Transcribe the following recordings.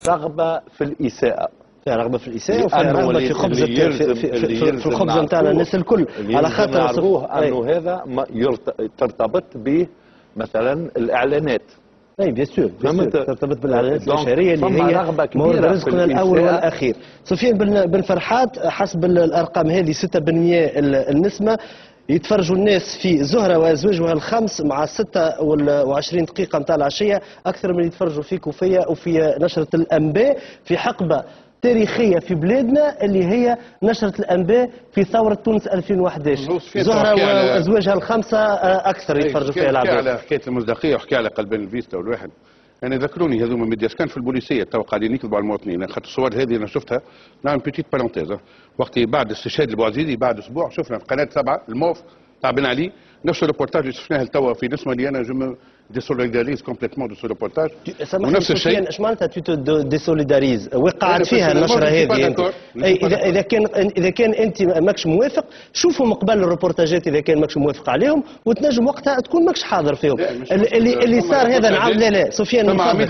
رغبه في الاساءه، فيها رغبه في الاساءه وفيها رغبه في خبز في الخبز نتاع الناس الكل، على خاطر نعرفوه انه هذا ترتبط به مثلا الاعلانات. اي بيان سور ترتبط بالاعلانات البشريه اللي هي مورد رزقنا الاول والاخير. سفيان بن فرحات، حسب الارقام هذه 6% النسمه يتفرجوا الناس في زهره وازواجها الخمس مع 26 دقيقه نتاع العشيه اكثر من يتفرجوا فيك وفي نشره الانباء في حقبه تاريخيه في بلادنا اللي هي نشره الانباء في ثوره تونس 2011. زهره وازواجها الخمسه اكثر يتفرجوا فيها العباد. على حكايه المصداقيه وحكي على قلبين الفيستا والواحد. انا ذكروني هذوما ميدياس كان في البوليسيه تو قاعدين يكذبوا على المواطنين، خاطر الصور هذه انا شفتها. نعمل بيتيت بارونتيز وقت بعد استشهاد البوعزيزي بعد اسبوع شفنا في قناه 7 الموف تاع بن علي نفس الريبورتاج اللي شفناه توا في نسمه اللي انا جو ديسوليداريز كومبليتمون دو سو ريبورتاج. ونفس الشيء ايش معناتها تو ديسوليداريز؟ وقعت فيها النشره هذه. اذا كان انت ماكش موافق شوفهم قبل الريبورتاجات اذا كان ماكش موافق عليهم وتنجم وقتها تكون ماكش حاضر فيهم. اللي صار هذا نعاود لا سفيان من فضلك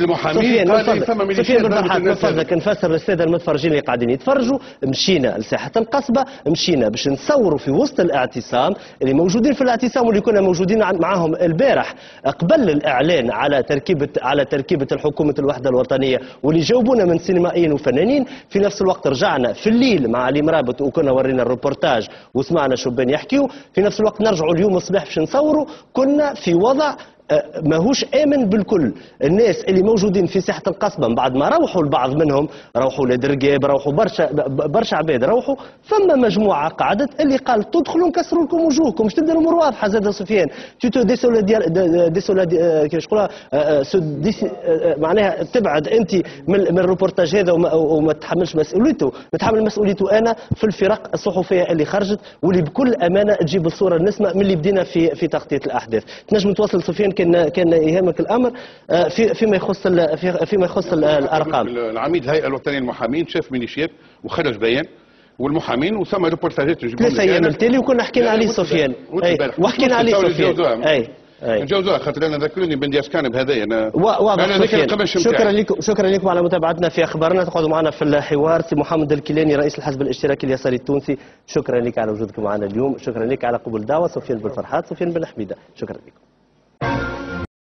سفيان بن فرحات من فضلك نفسر للساده المتفرجين اللي قاعدين يتفرجوا. مشينا لساحه القصبه، مشينا باش نصوروا في وسط الاعتصام اللي موجودين في الاعتصام واللي كنا موجودين معاهم البارح قبل الاعلان على تركيبه الحكومه الوحده الوطنيه واللي جاوبونا من سينمائيين وفنانين. في نفس الوقت رجعنا في الليل مع علي مرابط وكنا ورينا الروبورتاج وسمعنا شبان يحكيوا. في نفس الوقت نرجعوا اليوم الصباح باش نصوروا. كنا في وضع ماهوش امن بالكل. الناس اللي موجودين في ساحه القصبه من بعد ما روحوا البعض منهم، روحوا لدرقاب، روحوا برشا عباد، روحوا ثم مجموعه قعدت اللي قال تدخلوا نكسروا لكم وجوهكم. مش تبدا الامور واضحه زاد سفيان. كيفاش نقولها معناها تبعد انت من الروبورتاج هذا وما تحملش مسؤوليته. نتحمل مسؤوليته انا في الفرق الصحفيه اللي خرجت واللي بكل امانه تجيب الصوره النسمه من اللي بدينا في تغطيه الاحداث. تنجم توصل سفيان كان يهمك الامر فيما يخص الارقام. العميد الهيئه الوطنيه للمحامين شاف ميليشيات وخرج بيان والمحامين وثم ريبورتاجات 3 ايام التالي وكنا حكينا عليه سفيان وحكينا عليه سفيان نجاوزوها خاطر انا ذكروني بن دياسكان بهذايا انا واضح سفيان. شكرا لكم على متابعتنا في اخبارنا. تقعدوا معنا في الحوار سي محمد الكيلاني رئيس الحزب الاشتراكي اليساري التونسي. شكرا لك على وجودكم معنا اليوم. شكرا لك على قبول الدعوه سفيان بن فرحات سفيان بن حميده. شكرا لكم.